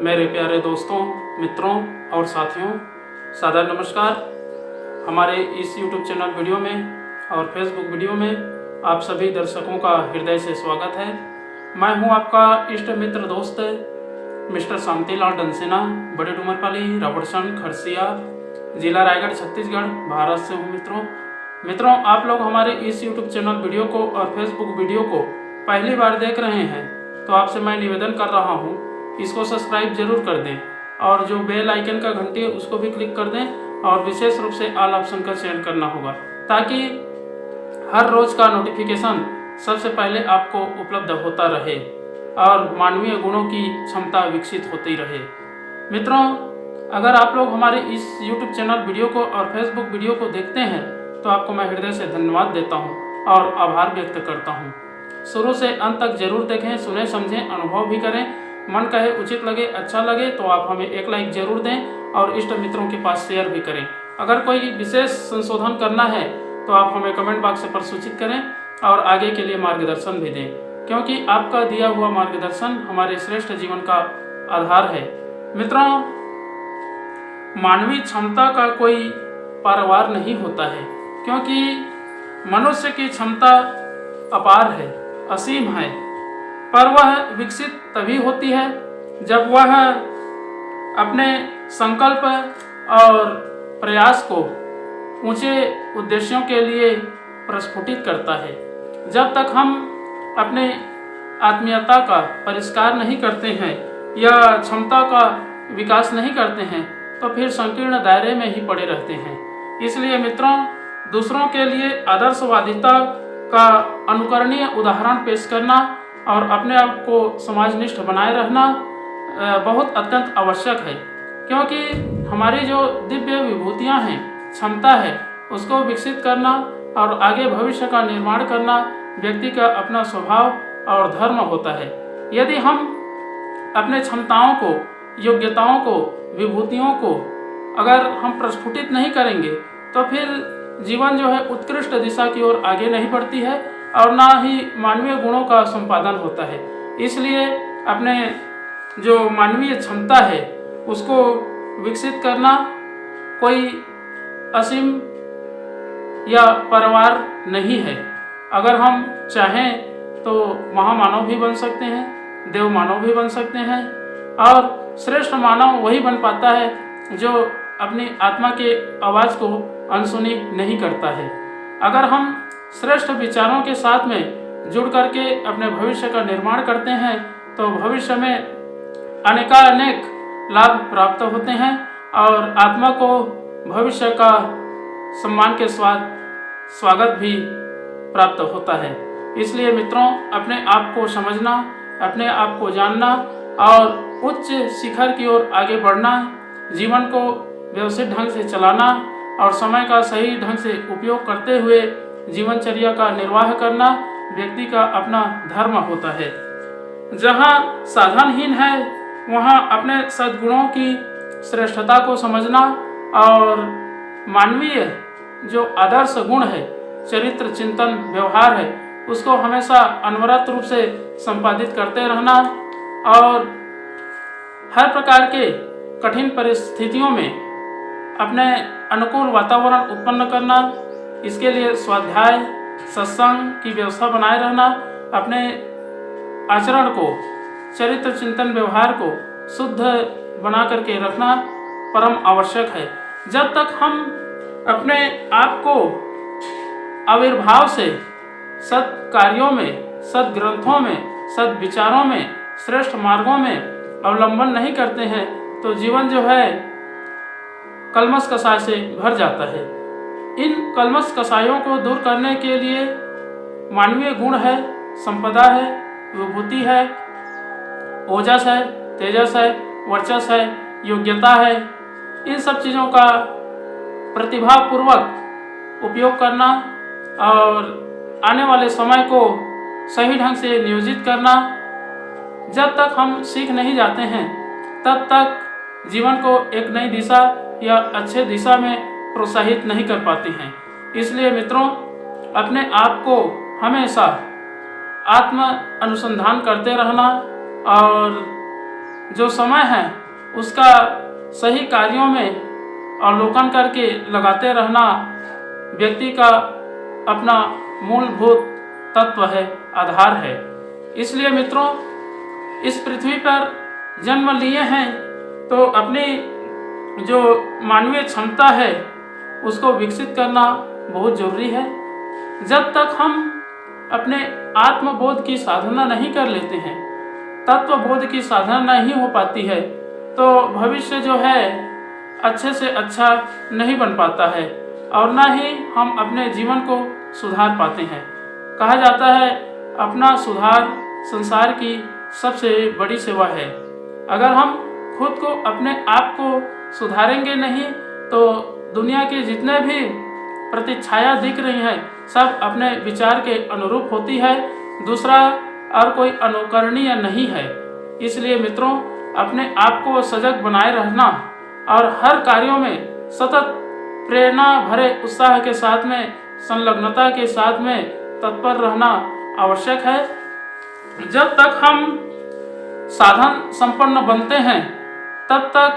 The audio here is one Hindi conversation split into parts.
मेरे प्यारे दोस्तों, मित्रों और साथियों, सादर नमस्कार। हमारे इस YouTube चैनल वीडियो में और फेसबुक वीडियो में आप सभी दर्शकों का हृदय से स्वागत है। मैं हूं आपका इष्ट मित्र दोस्त मिस्टर शांतिलाल डंसेना, बड़े डूमरपाली, रबड़सन, खरसिया, जिला रायगढ़, छत्तीसगढ़, भारत से हूं। मित्रों, आप लोग हमारे इस YouTube चैनल वीडियो को और फेसबुक वीडियो को पहली बार देख रहे हैं तो आपसे मैं निवेदन कर रहा हूं, इसको सब्सक्राइब जरूर कर दें और जो बेल आइकन का घंटी है उसको भी क्लिक कर दें और विशेष रूप से ऑल ऑप्शन का चयन करना होगा ताकि हर रोज का नोटिफिकेशन सबसे पहले आपको उपलब्ध होता रहे और मानवीय गुणों की क्षमता विकसित होती रहे। मित्रों, अगर आप लोग हमारे इस YouTube चैनल वीडियो को और फेसबुक वीडियो को देखते हैं तो आपको मैं हृदय से धन्यवाद देता हूं और आभार व्यक्त करता हूं। शुरू से अंत तक जरूर देखें, सुने, समझें, अनुभव भी करें। मन कहे, उचित लगे, अच्छा लगे तो आप हमें एक लाइक जरूर दें और इष्ट मित्रों के पास शेयर भी करें। अगर कोई विशेष संशोधन करना है तो आप हमें कमेंट बॉक्स पर सूचित करें और आगे के लिए मार्गदर्शन भी दें, क्योंकि आपका दिया हुआ मार्गदर्शन हमारे श्रेष्ठ जीवन का आधार है। मित्रों, मानवीय क्षमता का कोई पारावार नहीं होता है, क्योंकि मनुष्य की क्षमता अपार है, असीम है, पर वह विकसित तभी होती है जब वह अपने संकल्प और प्रयास को ऊंचे उद्देश्यों के लिए प्रस्फुटित करता है। जब तक हम अपने आत्मीयता का परिष्कार नहीं करते हैं या क्षमता का विकास नहीं करते हैं तो फिर संकीर्ण दायरे में ही पड़े रहते हैं। इसलिए मित्रों, दूसरों के लिए आदर्शवादिता का अनुकरणीय उदाहरण पेश करना और अपने आप को समाजनिष्ठ बनाए रहना बहुत अत्यंत आवश्यक है, क्योंकि हमारी जो दिव्य विभूतियां हैं, क्षमता है, उसको विकसित करना और आगे भविष्य का निर्माण करना व्यक्ति का अपना स्वभाव और धर्म होता है। यदि हम अपने क्षमताओं को, योग्यताओं को, विभूतियों को अगर हम प्रस्फुटित नहीं करेंगे तो फिर जीवन जो है उत्कृष्ट दिशा की ओर आगे नहीं बढ़ती है और ना ही मानवीय गुणों का संपादन होता है। इसलिए अपने जो मानवीय क्षमता है उसको विकसित करना कोई असीम या परवार नहीं है। अगर हम चाहें तो महामानव भी बन सकते हैं, देव मानव भी बन सकते हैं और श्रेष्ठ मानव वही बन पाता है जो अपनी आत्मा के आवाज़ को अनसुनी नहीं करता है। अगर हम श्रेष्ठ विचारों के साथ में जुड़ करके अपने भविष्य का निर्माण करते हैं तो भविष्य में अनेकानेक लाभ प्राप्त होते हैं और आत्मा को भविष्य का सम्मान के स्वागत भी प्राप्त होता है। इसलिए मित्रों, अपने आप को समझना, अपने आप को जानना और उच्च शिखर की ओर आगे बढ़ना, जीवन को व्यवस्थित ढंग से चलाना और समय का सही ढंग से उपयोग करते हुए जीवनचर्या का निर्वाह करना व्यक्ति का अपना धर्म होता है। जहाँ साधनहीन है वहाँ अपने सद्गुणों की श्रेष्ठता को समझना और मानवीय जो आदर्श गुण है, चरित्र, चिंतन, व्यवहार है, उसको हमेशा अनवरत रूप से संपादित करते रहना और हर प्रकार के कठिन परिस्थितियों में अपने अनुकूल वातावरण उत्पन्न करना, इसके लिए स्वाध्याय, सत्संग की व्यवस्था बनाए रहना, अपने आचरण को, चरित्र, चिंतन, व्यवहार को शुद्ध बना करके रखना परम आवश्यक है। जब तक हम अपने आप को आविर्भाव से सत् कार्यों में, सद् ग्रंथों में, सद् विचारों में, श्रेष्ठ मार्गों में अवलंबन नहीं करते हैं तो जीवन जो है कलमश कषाय से भर जाता है। इन कलमश कषायों को दूर करने के लिए मानवीय गुण है, संपदा है, विभूति है, ओजस है, तेजस है, वर्चस है, योग्यता है, इन सब चीज़ों का प्रतिभापूर्वक उपयोग करना और आने वाले समय को सही ढंग से नियोजित करना। जब तक हम सीख नहीं जाते हैं तब तक जीवन को एक नई दिशा या अच्छे दिशा में प्रोत्साहित नहीं कर पाते हैं। इसलिए मित्रों, अपने आप को हमेशा आत्म अनुसंधान करते रहना और जो समय है उसका सही कार्यों में अवलोकन करके लगाते रहना व्यक्ति का अपना मूलभूत तत्व है, आधार है। इसलिए मित्रों, इस पृथ्वी पर जन्म लिए हैं तो अपनी जो मानवीय क्षमता है उसको विकसित करना बहुत जरूरी है। जब तक हम अपने आत्मबोध की साधना नहीं कर लेते हैं, तत्वबोध की साधना नहीं हो पाती है, तो भविष्य जो है अच्छे से अच्छा नहीं बन पाता है और ना ही हम अपने जीवन को सुधार पाते हैं। कहा जाता है अपना सुधार संसार की सबसे बड़ी सेवा है। अगर हम खुद को अपने आप को सुधारेंगे नहीं तो दुनिया के जितने भी प्रतिच्छाया दिख रही हैं सब अपने विचार के अनुरूप होती है, दूसरा और कोई अनुकरणीय नहीं है। इसलिए मित्रों, अपने आप को सजग बनाए रहना और हर कार्यों में सतत प्रेरणा भरे उत्साह के साथ में, संलग्नता के साथ में तत्पर रहना आवश्यक है। जब तक हम साधन संपन्न बनते हैं तब तक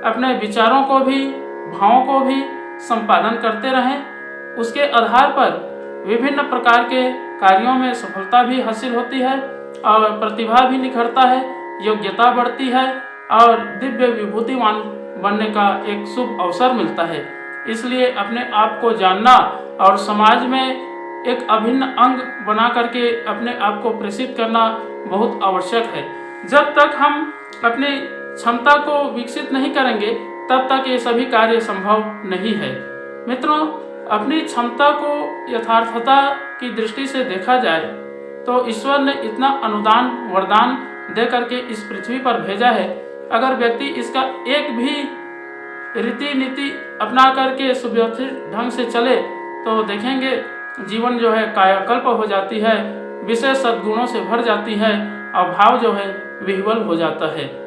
अपने विचारों को भी, भावों को भी संपादन करते रहें। उसके आधार पर विभिन्न प्रकार के कार्यों में सफलता भी हासिल होती है और प्रतिभा भी निखरता है, योग्यता बढ़ती है और दिव्य विभूतिवान बनने का एक शुभ अवसर मिलता है। इसलिए अपने आप को जानना और समाज में एक अभिन्न अंग बना करके अपने आप को प्रेषित करना बहुत आवश्यक है। जब तक हम अपनी क्षमता को विकसित नहीं करेंगे तब तक ये सभी कार्य संभव नहीं है। मित्रों, अपनी क्षमता को यथार्थता की दृष्टि से देखा जाए तो ईश्वर ने इतना अनुदान वरदान दे करके इस पृथ्वी पर भेजा है। अगर व्यक्ति इसका एक भी रीति नीति अपना करके सुव्यवस्थित ढंग से चले तो देखेंगे जीवन जो है कायाकल्प हो जाती है, विशेष सद्गुणों से भर जाती है और भाव जो है विह्वल हो जाता है।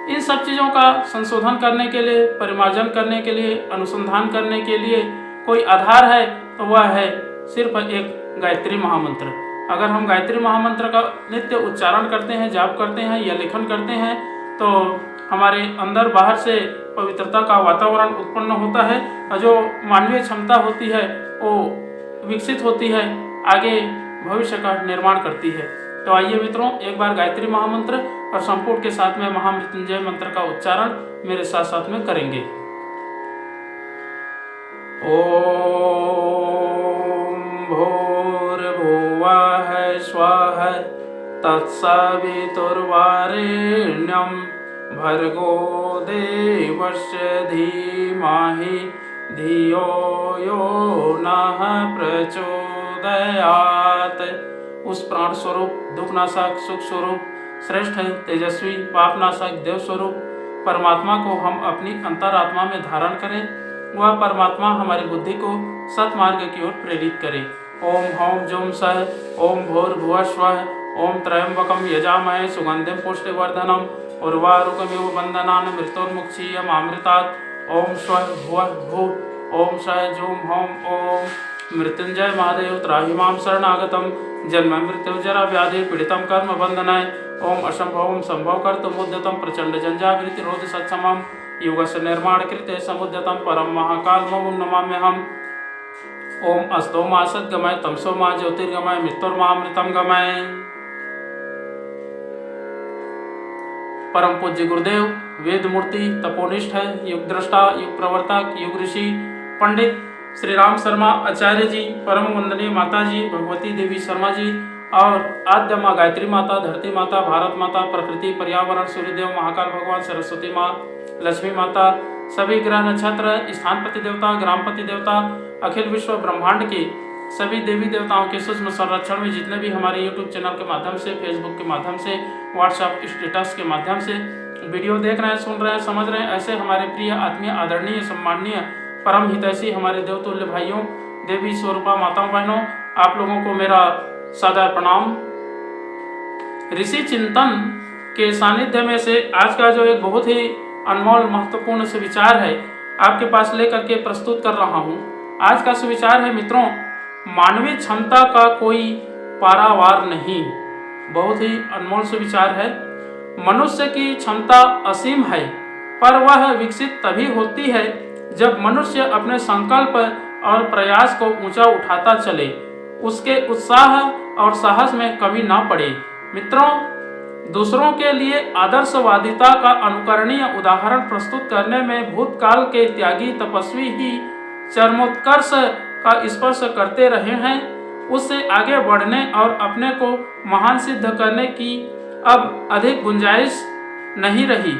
इन सब चीज़ों का संशोधन करने के लिए, परिमार्जन करने के लिए, अनुसंधान करने के लिए कोई आधार है तो वह है सिर्फ एक गायत्री महामंत्र। अगर हम गायत्री महामंत्र का नित्य उच्चारण करते हैं, जाप करते हैं या लेखन करते हैं तो हमारे अंदर बाहर से पवित्रता का वातावरण उत्पन्न होता है और जो मानवीय क्षमता होती है वो विकसित होती है, आगे भविष्य का निर्माण करती है। तो आइए मित्रों, एक बार गायत्री महामंत्र और संपूर्ण के साथ में महामृत्युंजय मंत्र का उच्चारण मेरे साथ साथ में करेंगे। ओम भूर्भुवः स्वः तत्सवितुर्वरेण्यं भर्गो देवस्य धीमहि धियो यो नः प्रचोदयात्। उस प्राण स्वरूप, दुखनाशक, सुख स्वरूप, श्रेष्ठ, तेजस्वी, पापनाशक, देव स्वरूप परमात्मा को हम अपनी अंतरात्मा में धारण करें। वह परमात्मा हमारी बुद्धि को सतमार्ग की ओर प्रेरित करे। ओम हौम जूम सह ओम भूर्भुवः स्वः ओम त्र्यंबकं यजामहे सुगंधिं पुष्टिवर्धनम् उर्वारुकमिव बन्धनान् मृत्योर्मुक्षीयमामृतात्। ओम स्वः भुवः भूः ओम सह जूम हौम ओम मृत्युंजय महादेव त्राहि मां शरणागतम् जन्म मृत्यु जरा व्याधि पीड़ितं कर्म बंधनाय। ओम असंभवं संभव कर्तुमुद्यतं प्रचंड जंजावृत्ति रोध सत्समं युगस्य निर्माण कृते समुद्यतं परम महाकालमं नमाम्यहम्। ओम अस्तो मा सद्गमय तमसो मा ज्योतिर्गमय मृत्युर्मामृतं गमय। परम पूज्य गुरुदेव वेद मूर्ति, तपोनिष्ठ है, युग दृष्टा, युग प्रवर्तक, युग ऋषि पंडित श्री राम शर्मा आचार्य जी, परम वंदनीय माता जी भगवती देवी शर्मा जी और आद्य माँ गायत्री माता, धरती माता, भारत माता, प्रकृति, पर्यावरण, सूर्यदेव, महाकाल भगवान, सरस्वती माँ, लक्ष्मी माता, सभी ग्रह नक्षत्र, स्थानपति देवता, ग्रामपति देवता, अखिल विश्व ब्रह्मांड के सभी देवी देवताओं के सूक्ष्म संरक्षण में जितने भी हमारे यूट्यूब चैनल के माध्यम से, फेसबुक के माध्यम से, व्हाट्सएप स्टेटस के माध्यम से वीडियो देख रहे हैं, सुन रहे हैं, समझ रहे हैं, ऐसे हमारे प्रिय, आत्मीय, आदरणीय, सम्माननीय, परम हितैषी हमारे देवतुल्य भाइयों, देवी स्वरूपा माताओं बहनों, आप लोगों को मेरा सादर प्रणाम। ऋषि चिंतन के सानिध्य में से आज का जो एक बहुत ही अनमोल महत्वपूर्ण सुविचार है आपके पास लेकर के प्रस्तुत कर रहा हूँ। आज का सुविचार है मित्रों, मानवीय क्षमता का कोई पारावार नहीं। बहुत ही अनमोल सुविचार है। मनुष्य की क्षमता असीम है, पर वह विकसित तभी होती है जब मनुष्य अपने संकल्प और प्रयास को ऊंचा उठाता चले, उसके उत्साह और साहस में कमी ना पड़े। मित्रों, दूसरों के लिए आदर्शवादिता का अनुकरणीय उदाहरण प्रस्तुत करने में भूतकाल के त्यागी तपस्वी ही चरमोत्कर्ष का स्पर्श करते रहे हैं। उससे आगे बढ़ने और अपने को महान सिद्ध करने की अब अधिक गुंजाइश नहीं रही।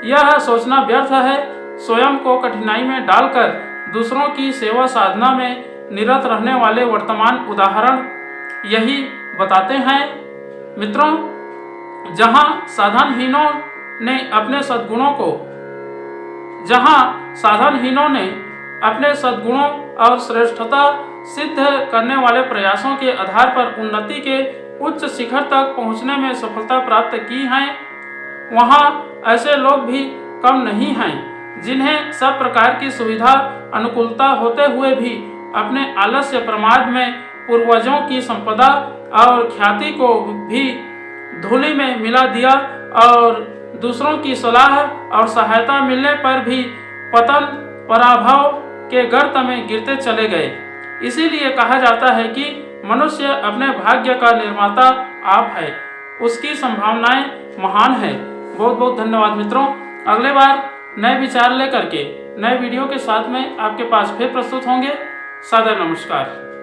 यह सोचना व्यर्थ है। स्वयं को कठिनाई में डालकर दूसरों की सेवा साधना में निरत रहने वाले वर्तमान उदाहरण यही बताते हैं। मित्रों, जहां साधनहीनों ने अपने सद्गुणों और श्रेष्ठता सिद्ध करने वाले प्रयासों के आधार पर उन्नति के उच्च शिखर तक पहुंचने में सफलता प्राप्त की है, वहां ऐसे लोग भी कम नहीं हैं जिन्हें सब प्रकार की सुविधा अनुकूलता होते हुए भी अपने आलस्य प्रमाद में पूर्वजों की संपदा और ख्याति को भी धूलि में मिला दिया और दूसरों की सलाह और सहायता मिलने पर भी पतन पराभव के गर्त में गिरते चले गए। इसीलिए कहा जाता है कि मनुष्य अपने भाग्य का निर्माता आप है, उसकी संभावनाएं महान है। बहुत बहुत धन्यवाद मित्रों। अगले बार नए विचार लेकर के नए वीडियो के साथ में आपके पास फिर प्रस्तुत होंगे। सादर नमस्कार।